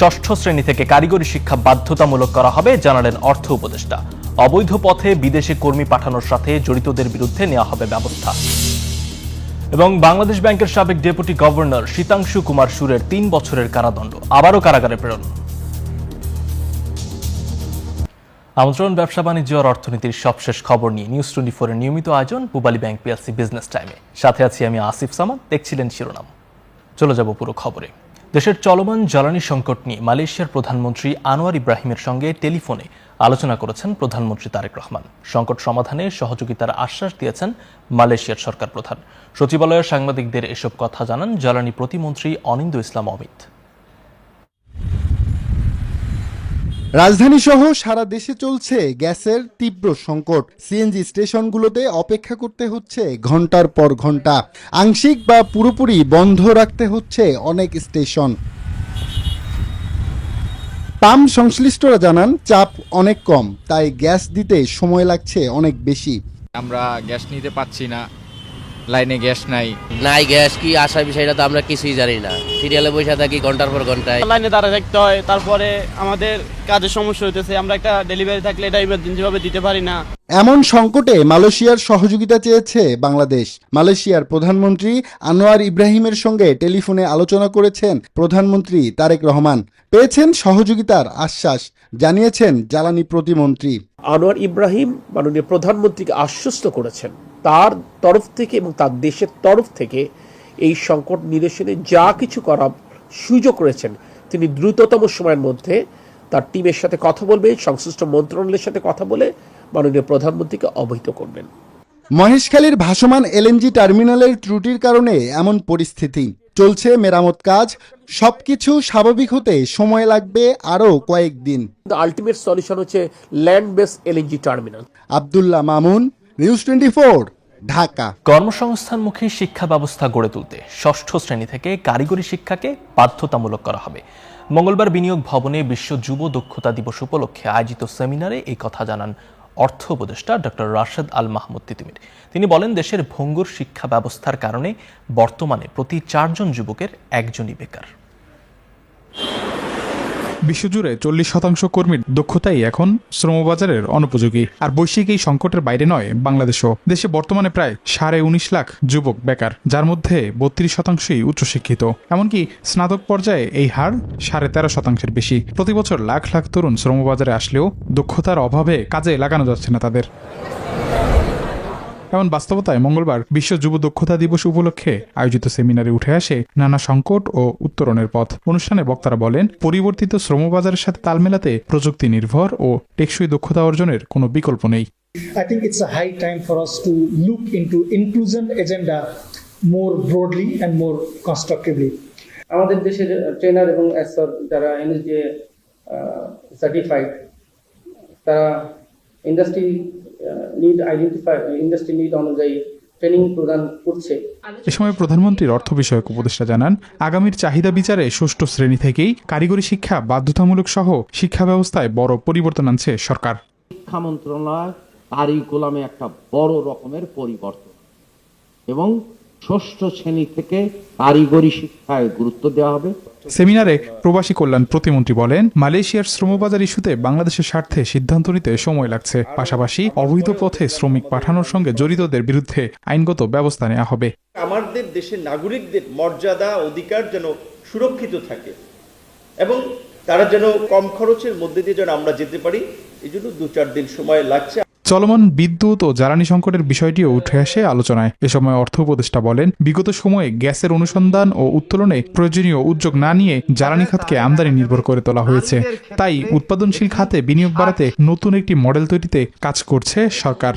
ষষ্ঠ শ্রেণী থেকে কারিগরি শিক্ষা বাধ্যতামূলক করা হবে জানালেন অর্থ উপদেষ্টা। অবৈধ পথে বিদেশে কর্মী পাঠানোর সাথে জড়িতদের বিরুদ্ধে নেওয়া হবে ব্যবস্থা। এবং বাংলাদেশ ব্যাংকের সাবেক ডেপুটি গভর্নর শীতাংশু কুমার সুরের 3 বছরের কারাদণ্ড, আবারও কারাগারে প্রেরণ। আমন্ত্রণ ব্যবসা বাণিজ্য আর অর্থনীতির সবশেষ খবর নিয়ে নিউজ 24 এর নিয়মিত আয়োজন পূবালী ব্যাংক পিএলসি বিজনেস টাইমে। সাথে আছি আমি আসিফ সামাদ। দেখছিলেন শিরোনাম, চলে যাব পুরো খবরে। দেশের চলমান জ্বালানি সংকট নিয়ে মালয়েশিয়ার প্রধানমন্ত্রী আনোয়ার ইব্রাহিমের সঙ্গে টেলিফোনে আলোচনা করেছেন প্রধানমন্ত্রী তারেক রহমান। সংকট সমাধানে সহযোগিতার আশ্বাস দিয়েছেন মালয়েশিয়ার সরকার প্রধান। সচিবালয়ের সাংবাদিকদের এসব কথা জানান জ্বালানি প্রতিমন্ত্রী অনিন্দ্য ইসলাম অমিত। রাজধানী সহ সারা দেশে চলছে গ্যাসের তীব্র সংকট। সিএনজি স্টেশনগুলোতে অপেক্ষা করতে হচ্ছে ঘন্টার পর ঘন্টা, আংশিক বা পুরোপুরি বন্ধ রাখতে হচ্ছে অনেক স্টেশন। পাম্প সংশ্লিষ্টরা জানান চাপ অনেক কম, তাই গ্যাস দিতে সময় লাগছে অনেক বেশি। আমরা গ্যাস নিতে পাচ্ছি না, লাইনে গ্যাস নাই। গ্যাস কি আসার বিষয়টা তো আমরা কিছুই জানি না। সিরিয়ালে বসে থাকি ঘন্টার পর ঘন্টায়, লাইনে দাঁড়িয়ে থাকতে হয়। তারপরে আমাদের কাজের সমস্যা হইতেছে, আমরা একটা ডেলিভারি থাকলে এটা ইমার্জেন্সি ভাবে দিতে পারি না। এমন সংকটে মালয়েশিয়ার সহযোগিতা চেয়েছে বাংলাদেশ। মালয়েশিয়ার প্রধানমন্ত্রী আনোয়ার ইব্রাহিমের সঙ্গে টেলিফোনে আলোচনা করেছেন প্রধানমন্ত্রী তারেক রহমান। পেয়েছেন সহযোগিতার আশ্বাস, জানিয়েছেন জ্বালানি প্রতিমন্ত্রী। আনোয়ার ইব্রাহিম মাননীয় প্রধানমন্ত্রীকে আশ্বস্ত করেছেন তার তরফ থেকে এবং তার দেশের তরফ থেকে এই সংকট নিরসনে যা কিছু করার সুযোগ রয়েছেন তিনি দ্রুততম সময়ের মধ্যে তার টিমের সাথে কথা বলবেন, সংশ্লিষ্ট মন্ত্রণালয়ের সাথে কথা বলে মাননীয় প্রধানমন্ত্রীকে অবহিত করবেন। মহেশখালীর ভাসমান এলএনজি টার্মিনালের ত্রুটির কারণে এমন পরিস্থিতি। চলছে মেরামত কাজ, সবকিছু স্বাভাবিক হতে সময় লাগবে আরও কয়েকদিন। আলটিমেট সলিউশন হচ্ছে land base LNG terminal. Abdullah Mamun, news 24, Dhaka. কর্মসংস্থানমুখী শিক্ষা ব্যবস্থা গড়ে তুলতে ষষ্ঠ শ্রেণী থেকে কারিগরি শিক্ষাকে বাধ্যতামূলক করা হবে। মঙ্গলবার বিনিয়োগ ভবনে বিশ্ব যুব দক্ষতা দিবস উপলক্ষে আয়োজিত সেমিনারে এই কথা জানান অর্থ উপদেষ্টা ডক্টর রাশেদ আল মাহমুদ তিতুমির। তিনি বলেন, দেশের ভঙ্গুর শিক্ষা ব্যবস্থার কারণে বর্তমানে প্রতি 4 জন যুবকের একজনই বেকার। বিশ্বজুড়ে 40% কর্মীর দক্ষতাই এখন শ্রমবাজারের অনুপযোগী। আর বৈশ্বিক এই সংকটের বাইরে নয় বাংলাদেশও। দেশে বর্তমানে প্রায় 19.5 লাখ যুবক বেকার, যার মধ্যে 32%ই উচ্চশিক্ষিত। এমনকি স্নাতক পর্যায়ে এই হার 13.5%-এর বেশি। প্রতি বছর লাখ লাখ তরুণ শ্রমবাজারে আসলেও দক্ষতার অভাবে কাজে লাগানো যাচ্ছে না তাদের। এমন বাস্তবতায় মঙ্গলবার বিশ্ব যুব দক্ষতা দিবস উপলক্ষে আয়োজিত সেমিনারে উঠে আসে নানা সংকট ও উত্তরণের পথ। অনুষ্ঠানে বক্তারা বলেন, পরিবর্তিত শ্রমবাজারের সাথে তাল মেলাতে প্রযুক্তি নির্ভর ও টেকসই দক্ষতা অর্জনের কোনো বিকল্প নেই। I think it's a high time for us to look into inclusion agenda more broadly and more constructively. আমাদের দেশের ট্রেনার এবং এসআর যারা এনএসডিএ সার্টিফাইড, তারা ইন্ডাস্ট্রি নিড অনুযায়ী ট্রেনিং প্রদান করছে। এ সময় প্রধানমন্ত্রীর অর্থ বিষয়ক উপদেষ্টা জানান, আগামীর চাহিদা বিচারে ষষ্ঠ শ্রেণী থেকেই কারিগরি শিক্ষা বাধ্যতামূলক সহ শিক্ষা ব্যবস্থায় বড় পরিবর্তন আনছে সরকার। শিক্ষা মন্ত্রণালয় কারিকুলামে একটা বড় রকমের পরিবর্তন এবং ষষ্ঠ শ্রেণী থেকে কারিগরি শিক্ষায় গুরুত্ব দেওয়া হবে। সেমিনারে প্রবাসী কল্যাণ প্রতিমন্ত্রী বলেন, মালয়েশিয়ার শ্রমবাজার ইস্যুতে বাংলাদেশের স্বার্থে সিদ্ধান্ত নিতে সময় লাগছে। পাশাপাশি অবৈধ পথে শ্রমিক পাঠানোর সঙ্গে জড়িতদের বিরুদ্ধে আইনগত ব্যবস্থা নেওয়া হবে। আমাদের দেশের নাগরিকদের মর্যাদা অধিকার যেন সুরক্ষিত থাকে এবং তারা যেন কম খরচের মধ্যে দিয়ে যেন আমরা যেতে পারি, এই জন্য 2-4 দিন সময় লাগছে। চলমান বিদ্যুৎ ও জ্বালানি সংকটের বিষয়টিও উঠে আসে আলোচনায়। এ সময় অর্থ উপদেষ্টা বলেন, বিগত সময়ে গ্যাসের অনুসন্ধান ও উত্তোলনে প্রয়োজনীয় উদ্যোগ না নিয়ে জ্বালানি খাতকে আমদানি নির্ভর করে তোলা হয়েছে। তাই উৎপাদনশীল খাতে বিনিয়োগ বাড়াতে নতুন একটি মডেল তৈরিতে কাজ করছে সরকার।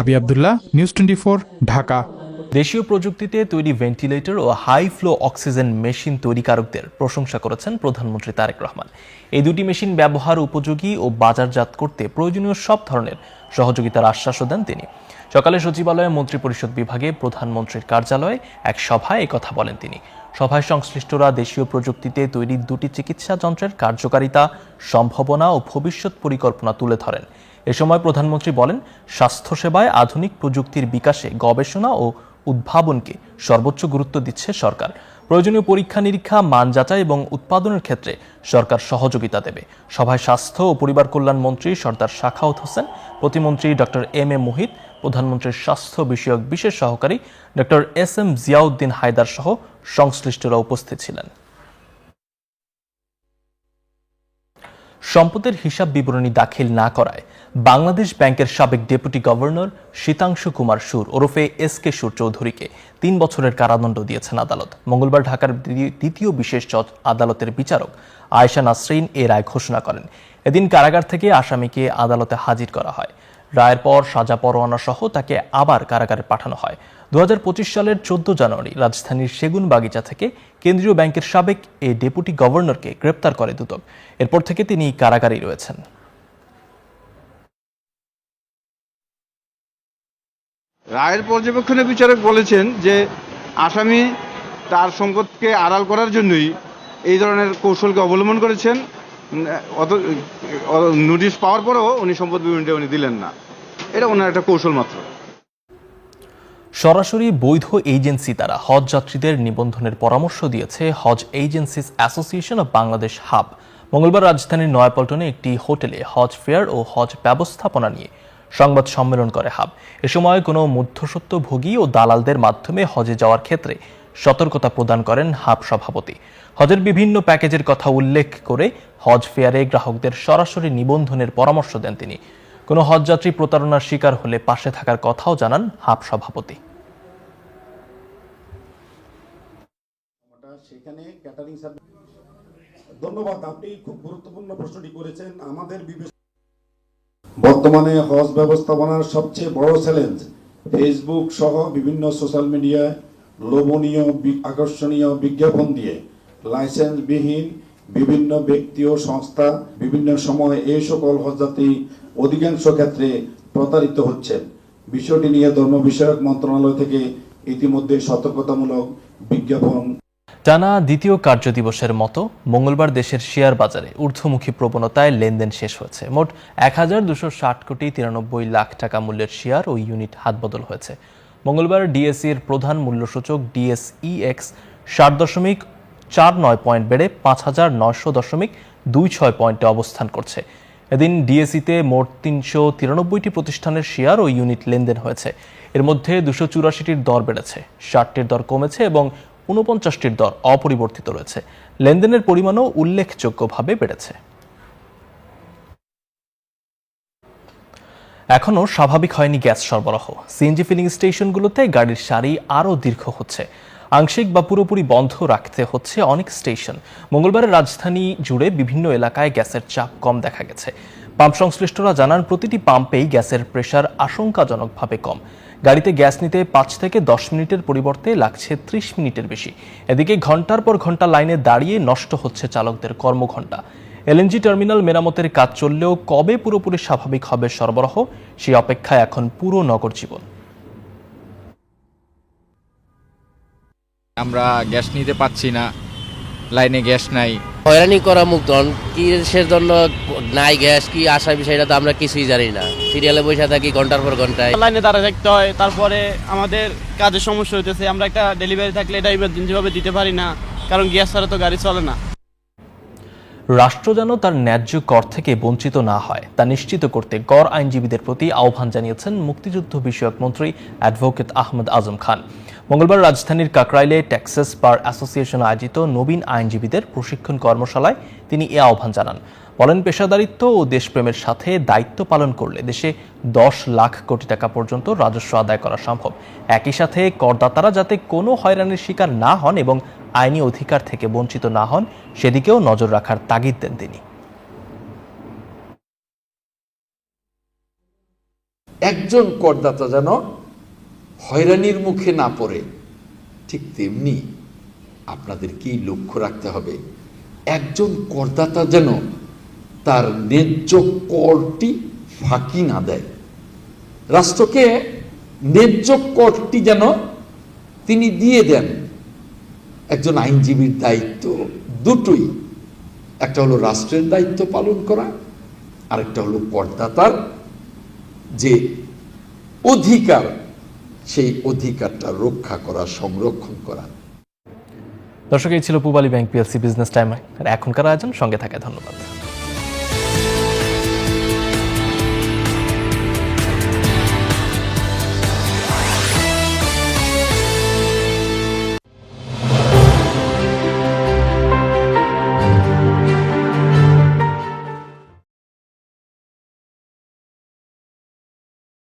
আবি আব্দুল্লাহ, নিউজ 24, ঢাকা। দেশীয় প্রযুক্তিতে তৈরি ভেন্টিলেটর ও হাই ফ্লো অক্সিজেন মেশিন তৈরিকারকদের প্রশংসা করেছেন প্রধানমন্ত্রী তারেক রহমান। এই দুটি মেশিন ব্যবহার উপযোগী ও বাজারজাত করতে প্রয়োজনীয় সব ধরনের সহযোগিতার আশ্বাসও দেন তিনি। সকালে সচিবালয়ে মন্ত্রিপরিষদ বিভাগে প্রধানমন্ত্রীর কার্যালয়ে এক সভায় একথা বলেন তিনি। সভায় সংশ্লিষ্টরা দেশীয় প্রযুক্তিতে তৈরি দুটি চিকিৎসা যন্ত্রের কার্যকারিতা, সম্ভাবনা ও ভবিষ্যৎ পরিকল্পনা তুলে ধরেন। এ সময় প্রধানমন্ত্রী বলেন, স্বাস্থ্যসেবায় আধুনিক প্রযুক্তির বিকাশে গবেষণা ও উদ্ভাবনকে সর্বোচ্চ গুরুত্ব দিচ্ছে সরকার। প্রয়োজনীয় পরীক্ষা নিরীক্ষা, মান যাচাই এবং উৎপাদনের ক্ষেত্রে সরকার সহযোগিতা দেবে। সভায় স্বাস্থ্য ও পরিবার কল্যাণ মন্ত্রী সর্দার শাখাওয়াত হোসেন, প্রতিমন্ত্রী ডক্টর এম এ মুহিত, প্রধানমন্ত্রীর স্বাস্থ্য বিষয়ক বিশেষ সহকারী doctor S M Ziauddin Haider সহ সংশ্লিষ্টরা উপস্থিত ছিলেন। সম্পদের হিসাব বিবরণী দাখিল না করায় বাংলাদেশ ব্যাংকের সাবেক ডেপুটি গভর্নর শীতাংশু কুমার সুর ওরফে এস কে সুর চৌধুরীকে 3 বছরের কারাদণ্ড দিয়েছেন আদালত। মঙ্গলবার ঢাকার দ্বিতীয় বিশেষ জজ আদালতের বিচারক আয়েশা নাসরিন এ রায় ঘোষণা করেন। এদিন কারাগার থেকে আসামিকে আদালতে হাজির করা হয়। রায়ের পর সাজা পরোয়ানা সহ তাকে আবার কারাগারে পাঠানো হয়। 2025 সালের 14 জানুয়ারি রাজধানীর সেগুনবাগিচা থেকে কেন্দ্রীয় ব্যাংকের সাবেক এই ডেপুটি গভর্নরকে গ্রেপ্তার করে দুদক। এরপর থেকে তিনি কারাগারেই রয়েছেন। রায়ের পর্যবেক্ষণে বিচারক বলেছেন যে আসামি তার সম্পদকে আড়াল করার জন্যই এই ধরনের কৌশলকে অবলম্বন করেছেন। নোটিশ পাওয়ার পরেও উনি সম্পদ বিবরণীটা উনি দিলেন না, এটা ওনার একটা কৌশল মাত্র। সরাসরি বৈধ এজেন্সি দ্বারা হজ যাত্রীদের নিবন্ধনের পরামর্শ দিয়েছে Hajj agencies association of Bangladesh হাব। মঙ্গলবার রাজধানীর নয়াপল্টনে একটি হোটেলে হজ ফেয়ার ও হজ ব্যবস্থাপনা নিয়ে সংবাদ সম্মেলন করে হাব। এ সময় কোনো মধ্যস্বত্বভোগী ও দালালদের মাধ্যমে হজে যাওয়ার ক্ষেত্রে সতর্কতা প্রদান করেন হাব সভাপতি। হজের বিভিন্ন প্যাকেজের কথা উল্লেখ করে হজ ফেয়ারে গ্রাহকদের সরাসরি নিবন্ধনের পরামর্শ দেন তিনি। কোনো হজযাত্রী প্রতারণার শিকার হলে পাশে থাকার কথাও জানান হাব সভাপতি। ধন্যবাদ, আপনি খুব গুরুত্বপূর্ণ প্রশ্নটি করেছেন। আমাদের বর্তমানে হজ ব্যবস্থাপনার সবচেয়ে বড় চ্যালেঞ্জ ফেসবুক সহ বিভিন্ন সোশ্যাল মিডিয়ায় লোভনীয় আকর্ষণীয় বিজ্ঞাপন দিয়ে লাইসেন্সবিহীন বিভিন্ন ব্যক্তি ও সংস্থা বিভিন্ন সময় এই সকল হজযাত্রী অধিকাংশ ক্ষেত্রে প্রতারিত হচ্ছেন। বিষয়টি নিয়ে ধর্ম বিষয়ক মন্ত্রণালয় থেকে ইতিমধ্যে সতর্কতামূলক বিজ্ঞাপন। টানা দ্বিতীয় কার্যদিবসের মতো মঙ্গলবার দেশের শেয়ার বাজারে ঊর্ধ্বমুখী প্রবণতায় লেনদেন শেষ হয়েছে। মোট 1260 কোটি 93 লাখ টাকা মূল্যের শেয়ার ও ইউনিট হাতবদল হয়েছে। মঙ্গলবার ডিএসইর প্রধান মূল্যসূচক ডিএসইএক্স 7.49 পয়েন্ট বেড়ে 5900.26 পয়েন্টে অবস্থান করছে। এদিন ডিএসইতে মোট 393টি প্রতিষ্ঠানের শেয়ার ও ইউনিট লেনদেন হয়েছে। এর মধ্যে 284টির দর বেড়েছে, 60টির দর কমেছে এবং 49টির দর অপরিবর্তিত রয়েছে। লেনদেনের পরিমাণও উল্লেখযোগ্যভাবে বেড়েছে। এখনও স্বাভাবিক হয়নি গ্যাস সরবরাহ। সিএনজি ফিলিং স্টেশনগুলোতে গাড়ির সারি আরও দীর্ঘ হচ্ছে। আংশিক বা পুরোপুরি বন্ধ রাখতে হচ্ছে অনেক স্টেশন। মঙ্গলবারের রাজধানী জুড়ে বিভিন্ন এলাকায় গ্যাসের চাপ কম দেখা গেছে। পাম্প সংশ্লিষ্টরা জানান প্রতিটি পাম্পেই গ্যাসের প্রেসার আশঙ্কাজনকভাবে কম। গাড়িতে গ্যাস নিতে 5 থেকে 10 মিনিটের পরিবর্তে লাগছে 30 মিনিটের বেশি। এদিকে ঘন্টার পর ঘন্টা লাইনে দাঁড়িয়ে নষ্ট হচ্ছে চালকদের কর্মঘণ্টা। এলএনজি টার্মিনাল মেরামতের কাজ চললেও কবে পুরোপুরি স্বাভাবিক হবে সরবরাহ, সেই অপেক্ষায় এখন পুরো নগর জীবন। আমরা গ্যাস নিতে পাচ্ছি না, লাইনে গ্যাস নাই। হয়রানি করা মুক্তন কিসের জন্য নাই গ্যাস, কি আসার বিষয়টা তো আমরা কিছুই জানি না। সিরিয়ালে বসে থাকি ঘন্টার পর ঘন্টায়, লাইনে দাঁড়ায় থাকতে হয়। তারপরে আমাদের কাজের সমস্যা হইতেছে। আমরা একটা ডেলিভারি থাকলে এটা ইমার্জেন্সিভাবে দিতে পারি না, কারণ গ্যাস ছাড়া তো গাড়ি চলে না। রাষ্ট্র যেন তার ন্যায্য কর থেকে বঞ্চিত না হয় তা নিশ্চিত করতে কর আইনজীবীদের প্রতি আহ্বান জানিয়েছেন মুক্তিযুদ্ধ বিষয়ক মন্ত্রী অ্যাডভোকেট আহমদ আজম খান। মঙ্গলবার রাজধানীর কাকরাইলে ট্যাক্সেস বার অ্যাসোসিয়েশন আয়োজিত নবীন আইনজীবীদের প্রশিক্ষণ কর্মশালায় তিনি এ আহ্বান জানান। বলেন, পেশাদারিত্ব ও দেশপ্রেমের সাথে দায়িত্ব পালন করলে দেশে 10 লাখ কোটি টাকা পর্যন্ত রাজস্ব আদায় করা সম্ভব। একই সাথে করদাতারা যাতে কোনো হয়রানির শিকার না হন এবং আইনি অধিকার থেকে বঞ্চিত না হন সেদিকেও নজর রাখার তাগিদ দেন তিনি। একজন করদাতা যেন হয়রানির মুখে না পড়ে, ঠিক তেমনি আপনাদেরকেই লক্ষ্য রাখতে হবে একজন করদাতা যেন তার ন্যায্য করটি ফাঁকি না দেয়। রাষ্ট্রকে ন্যায্য করটি যেন তিনি দিয়ে দেন। একজন আইনজীবীর দায়িত্ব দুটোই, একটা হলো রাষ্ট্রের দায়িত্ব পালন করা, আরেকটা হলো করদাতার যে অধিকার সেই অধিকারটা রক্ষা করা, সংরক্ষণ করা। দর্শক, এই ছিল Pubali bank PLC business time এখনকার আয়োজন। সঙ্গে থাকায় ধন্যবাদ।